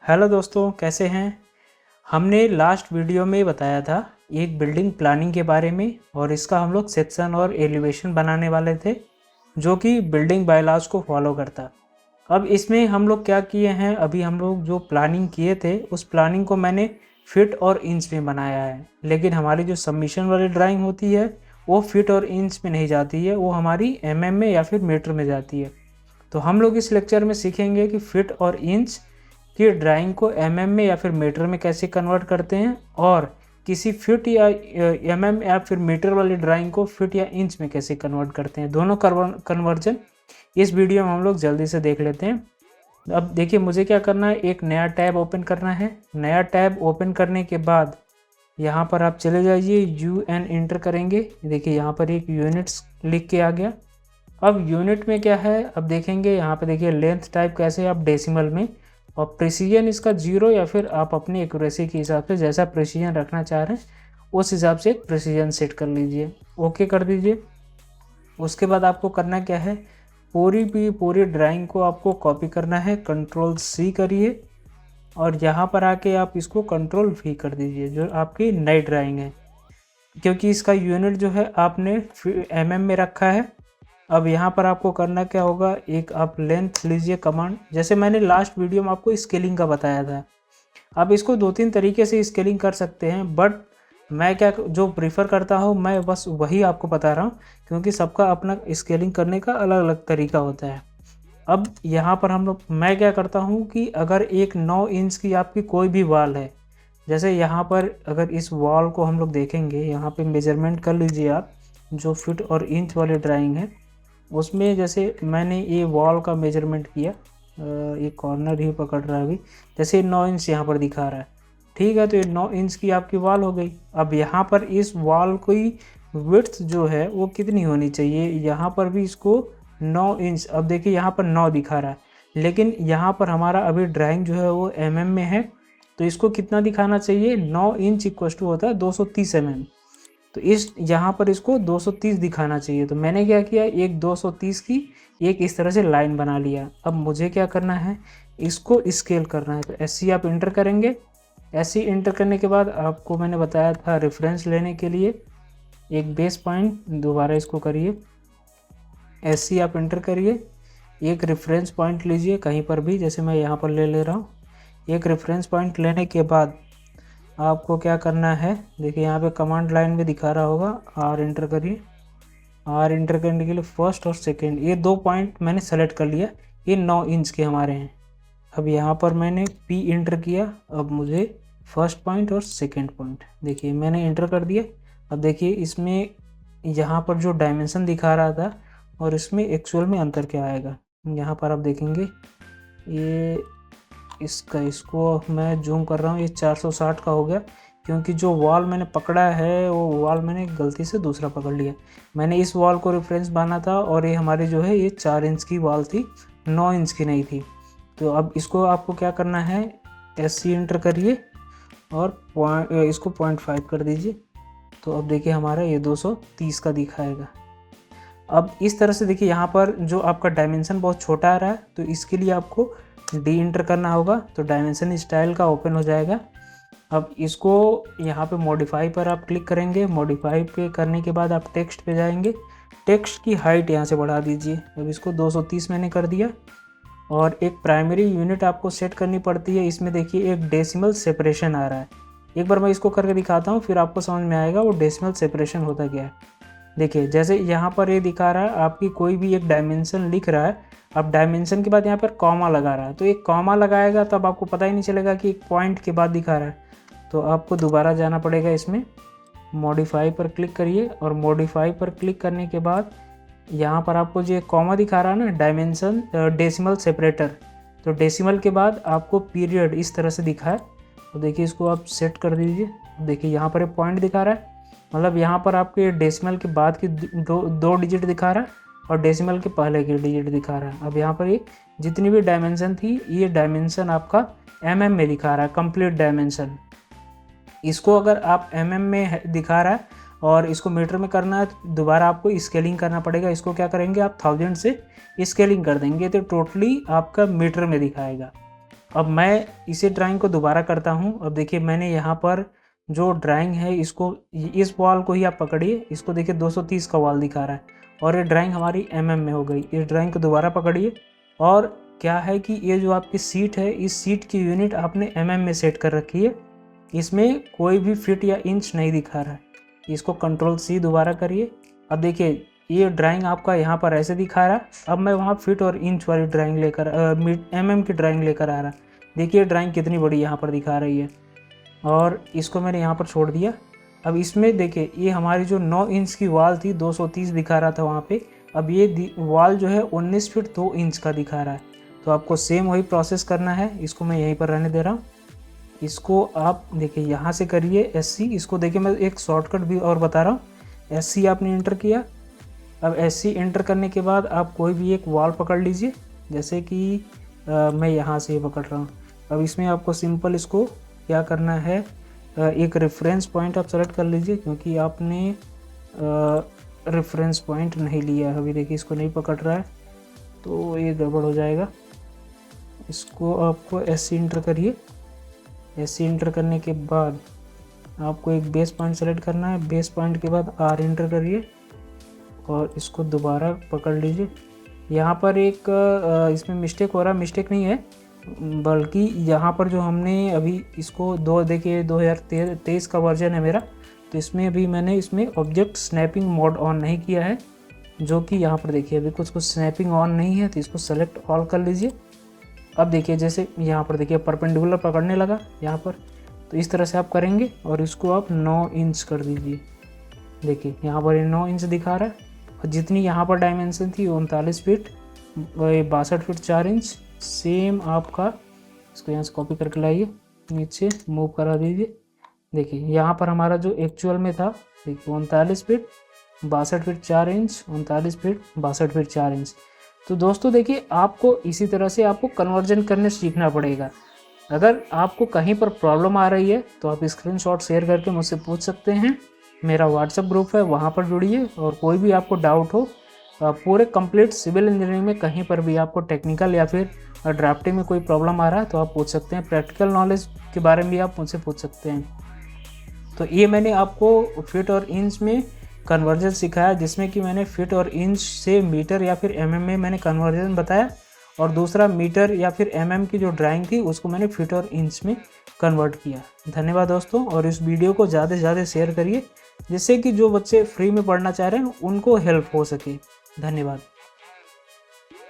Hello दोस्तों, कैसे हैं। हमने लास्ट वीडियो में बताया था एक बिल्डिंग प्लानिंग के बारे में और इसका हम लोग सेक्शन और एलिवेशन बनाने वाले थे जो कि बिल्डिंग बायलॉज को फॉलो करता। अब इसमें हम लोग क्या किए हैं, अभी हम लोग जो प्लानिंग किए थे उस प्लानिंग को मैंने फिट और इंच में बनाया है, लेकिन हमारी जो सबमिशन वाली ड्राइंग होती है वो फिट और इंच में नहीं जाती है, वो हमारी एमएम में या फिर मीटर में जाती है। तो हम लोग इस लेक्चर में सीखेंगे कि फिट और इंच कि ड्राइंग को एमएम में या फिर मीटर में कैसे कन्वर्ट करते हैं और किसी फिट या एमएम या फिर मीटर वाली ड्राइंग को फिट या इंच में कैसे कन्वर्ट करते हैं। दोनों कन्वर्जन इस वीडियो में हम लोग जल्दी से देख लेते हैं। अब देखिए मुझे क्या करना है, एक नया टैब ओपन करना है। नया टैब ओपन करने के बाद यहाँ पर आप चले जाइए, UN इंटर करेंगे। देखिए यहाँ पर एक यूनिट्स लिख के आ गया। अब यूनिट में क्या है, अब देखेंगे यहाँ पे देखिए लेंथ टाइप कैसे, आप डेसिमल में, और प्रिसीजन इसका 0 या फिर आप अपनी एक्यूरेसी के हिसाब से जैसा प्रिसीजन रखना चाह रहे हैं उस हिसाब से एक प्रिसीजन सेट कर लीजिए, ओके कर दीजिए। उसके बाद आपको करना क्या है, पूरी ड्राइंग को आपको कॉपी करना है, Ctrl+C करिए और यहाँ पर आके आप इसको Ctrl+V कर दीजिए जो आपकी नई ड्राइंग है, क्योंकि इसका यूनिट जो है आपने mm में रखा है। अब यहाँ पर आपको करना क्या होगा, एक आप लेंथ लीजिए कमांड, जैसे मैंने लास्ट वीडियो में आपको स्केलिंग का बताया था। आप इसको 2-3 तरीके से स्केलिंग कर सकते हैं, बट मैं क्या जो प्रीफर करता हूँ मैं बस वही आपको बता रहा हूँ, क्योंकि सबका अपना स्केलिंग करने का अलग अलग तरीका होता है। अब यहाँ पर मैं क्या करता हूँ कि अगर एक 9 इंच की आपकी कोई भी वॉल है, जैसे यहाँ पर अगर इस वॉल को हम लोग देखेंगे, यहाँ पे मेजरमेंट कर लीजिए आप, जो फिट और इंच वाली ड्राइंग है उसमें जैसे मैंने ये वॉल का मेजरमेंट किया, ये कॉर्नर ही पकड़ रहा है अभी, जैसे 9 इंच यहाँ पर दिखा रहा है, ठीक है। तो ये 9 इंच की आपकी वॉल हो गई। अब यहाँ पर इस वॉल की विड्थ जो है वो कितनी होनी चाहिए, यहाँ पर भी इसको 9 इंच, अब देखिए यहाँ पर 9 दिखा रहा है, लेकिन यहाँ पर हमारा अभी ड्राइंग जो है वो mm में है, तो इसको कितना दिखाना चाहिए, 9 इंच इक्वल टू होता है 230 mm। तो इस यहाँ पर इसको 230 दिखाना चाहिए। तो मैंने क्या किया, एक 230 की एक इस तरह से लाइन बना लिया। अब मुझे क्या करना है, इसको स्केल करना है। तो SC आप इंटर करेंगे। SC इंटर करने के बाद आपको मैंने बताया था रेफरेंस लेने के लिए एक बेस पॉइंट, दोबारा इसको करिए, SC आप इंटर करिए, एक रेफरेंस पॉइंट लीजिए कहीं पर भी, जैसे मैं यहाँ पर ले रहा हूँ। एक रेफरेंस पॉइंट लेने के बाद आपको क्या करना है, देखिए यहाँ पे कमांड लाइन में दिखा रहा होगा, R इंटर करिए। R इंटर करने के लिए फर्स्ट और सेकंड ये 2 पॉइंट मैंने सेलेक्ट कर लिया, ये 9 इंच के हमारे हैं। अब यहाँ पर मैंने P इंटर किया, अब मुझे फर्स्ट पॉइंट और सेकंड पॉइंट देखिए मैंने इंटर कर दिया। अब देखिए इसमें यहाँ पर जो डायमेंशन दिखा रहा था और इसमें एक्चुअल में अंतर क्या आएगा, यहाँ पर आप देखेंगे ये इसको मैं जूम कर रहा हूँ, ये 460 का हो गया, क्योंकि जो वॉल मैंने पकड़ा है वो वॉल मैंने गलती से दूसरा पकड़ लिया। मैंने इस वॉल को रेफरेंस माना था और ये हमारी जो है ये 4 इंच की वॉल थी, 9 इंच की नहीं थी। तो अब इसको आपको क्या करना है, SC इंटर करिए और इसको 0.5 कर दीजिए। तो अब देखिए हमारा ये 230 का दिखाएगा। अब इस तरह से देखिए यहाँ पर जो आपका डायमेंशन बहुत छोटा आ रहा है, तो इसके लिए आपको D इंटर करना होगा, तो डायमेंशन स्टाइल का ओपन हो जाएगा। अब इसको यहाँ पे मॉडिफाई पर आप क्लिक करेंगे, मॉडिफाई पे करने के बाद आप टेक्स्ट पे जाएंगे, टेक्स्ट की हाइट यहाँ से बढ़ा दीजिए। अब इसको 230 मैंने कर दिया और एक प्राइमरी यूनिट आपको सेट करनी पड़ती है। इसमें देखिए एक डेसिमल सेपरेशन आ रहा है, एक बार मैं इसको करके दिखाता हूँ फिर आपको समझ में आएगा वो डेसिमल सेपरेशन होता क्या है। देखिए जैसे यहाँ पर ये दिखा रहा है आपकी कोई भी एक डायमेंशन लिख रहा है, अब डायमेंशन के बाद यहाँ पर कॉमा लगा रहा है, तो एक कॉमा लगाएगा तब आपको पता ही नहीं चलेगा कि एक पॉइंट के बाद दिखा रहा है। तो आपको दोबारा जाना पड़ेगा, इसमें मॉडिफाई पर क्लिक करिए और मॉडिफाई पर क्लिक करने के बाद यहाँ पर आपको जो कॉमा दिखा रहा है ना, डायमेंशन डेसिमल सेपरेटर, तो डेसिमल के बाद आपको पीरियड इस तरह से दिखा है। तो देखिए इसको आप सेट कर दीजिए। देखिए यहाँ पर एक पॉइंट दिखा रहा है, मतलब यहाँ पर आपके डेसिमल के बाद की दो डिजिट दिखा रहा है और डेसिमल के पहले की डिजिट दिखा रहा है। अब यहाँ पर ये जितनी भी डायमेंशन थी ये डायमेंशन आपका mm में दिखा रहा है, कंप्लीट डायमेंशन। इसको अगर आप mm में दिखा रहा है और इसको मीटर में करना है तो दोबारा आपको स्केलिंग करना पड़ेगा। इसको क्या करेंगे आप 1000 से स्केलिंग कर देंगे तो टोटली आपका मीटर में दिखाएगा। अब मैं इसे ड्राइंग को दोबारा करता हूँ। अब देखिए मैंने यहाँ पर जो ड्राइंग है इसको, इस वॉल को ही आप पकड़िए, इसको देखिए 230 का वॉल दिखा रहा है और ये ड्राइंग हमारी में हो गई। इस ड्राइंग को दोबारा पकड़िए और क्या है कि ये जो आपकी सीट है, इस सीट की यूनिट आपने में सेट कर रखी है, इसमें कोई भी फीट या इंच नहीं दिखा रहा है। इसको कंट्रोल C दोबारा करिए। अब देखिए ये ड्राइंग आपका यहाँ पर ऐसे दिखा रहा है। अब मैं वहाँ फीट और इंच वाली ड्राइंग लेकर की ड्राइंग लेकर आ रहा। देखिए ड्राइंग कितनी बड़ी यहाँ पर दिखा रही है और इसको मैंने यहाँ पर छोड़ दिया। अब इसमें देखिए ये हमारी जो 9 इंच की वॉल थी 230 दिखा रहा था वहाँ पे, अब ये वॉल जो है 19 फीट 2 इंच का दिखा रहा है। तो आपको सेम वही प्रोसेस करना है। इसको मैं यहीं पर रहने दे रहा हूँ। इसको आप देखिए यहाँ से करिए SC। इसको देखिए मैं एक शॉर्टकट भी और बता रहा हूँ। SC आपने इंटर किया। अब SC इंटर करने के बाद आप कोई भी एक वॉल पकड़ लीजिए, जैसे कि मैं यहाँ से ये पकड़ रहा हूँ। अब इसमें आपको सिंपल इसको क्या करना है, एक रेफरेंस पॉइंट आप सेलेक्ट कर लीजिए, क्योंकि आपने रेफरेंस पॉइंट नहीं लिया है। अभी देखिए इसको नहीं पकड़ रहा है तो ये गड़बड़ हो जाएगा। इसको आपको SC इंटर करिए। SC इंटर करने के बाद आपको एक बेस पॉइंट सेलेक्ट करना है। बेस पॉइंट के बाद R इंटर करिए और इसको दोबारा पकड़ लीजिए। यहाँ पर एक इसमें मिस्टेक हो रहा है, मिस्टेक नहीं है बल्कि यहाँ पर जो हमने अभी इसको देखिए 2023 का वर्जन है मेरा, तो इसमें अभी मैंने इसमें ऑब्जेक्ट स्नैपिंग मोड ऑन नहीं किया है, जो कि यहाँ पर देखिए अभी कुछ स्नैपिंग ऑन नहीं है, तो इसको सेलेक्ट ऑल कर लीजिए। अब देखिए जैसे यहाँ पर देखिए परपेंडिकुलर पकड़ने लगा यहाँ पर, तो इस तरह से आप करेंगे और इसको आप 9 इंच कर दीजिए। देखिए यहाँ पर 9 इंच दिखा रहा है और जितनी यहाँ पर डायमेंशन थी 39 फीट 62 फीट 4 इंच, सेम आपका इसको यहाँ से कॉपी करके लाइए, नीचे मूव करा दीजिए। देखिए यहाँ पर हमारा जो एक्चुअल में था, देखिए 39 feet 62 feet 4 inch, 39 feet 62 feet 4 inch. तो दोस्तों देखिए आपको इसी तरह से आपको कन्वर्जन करने सीखना पड़ेगा। अगर आपको कहीं पर प्रॉब्लम आ रही है तो आप स्क्रीनशॉट शेयर करके मुझसे पूछ सकते हैं। मेरा व्हाट्सएप ग्रुप है, वहाँ पर जुड़िए और कोई भी आपको डाउट हो, पूरे कंप्लीट सिविल इंजीनियरिंग में कहीं पर भी आपको टेक्निकल या फिर ड्राफ्टिंग में कोई प्रॉब्लम आ रहा है तो आप पूछ सकते हैं। प्रैक्टिकल नॉलेज के बारे में भी आप मुझसे पूछ सकते हैं। तो ये मैंने आपको फीट और इंच में कन्वर्जन सिखाया, जिसमें कि मैंने फीट और इंच से मीटर या फिर में मैंने कन्वर्जन बताया, और दूसरा मीटर या फिर की जो ड्राइंग थी उसको मैंने फीट और इंच में कन्वर्ट किया। धन्यवाद दोस्तों, और इस वीडियो को ज़्यादा से ज़्यादा शेयर करिए, जिससे कि जो बच्चे फ्री में पढ़ना चाह रहे हैं उनको हेल्प हो सके। धन्यवाद।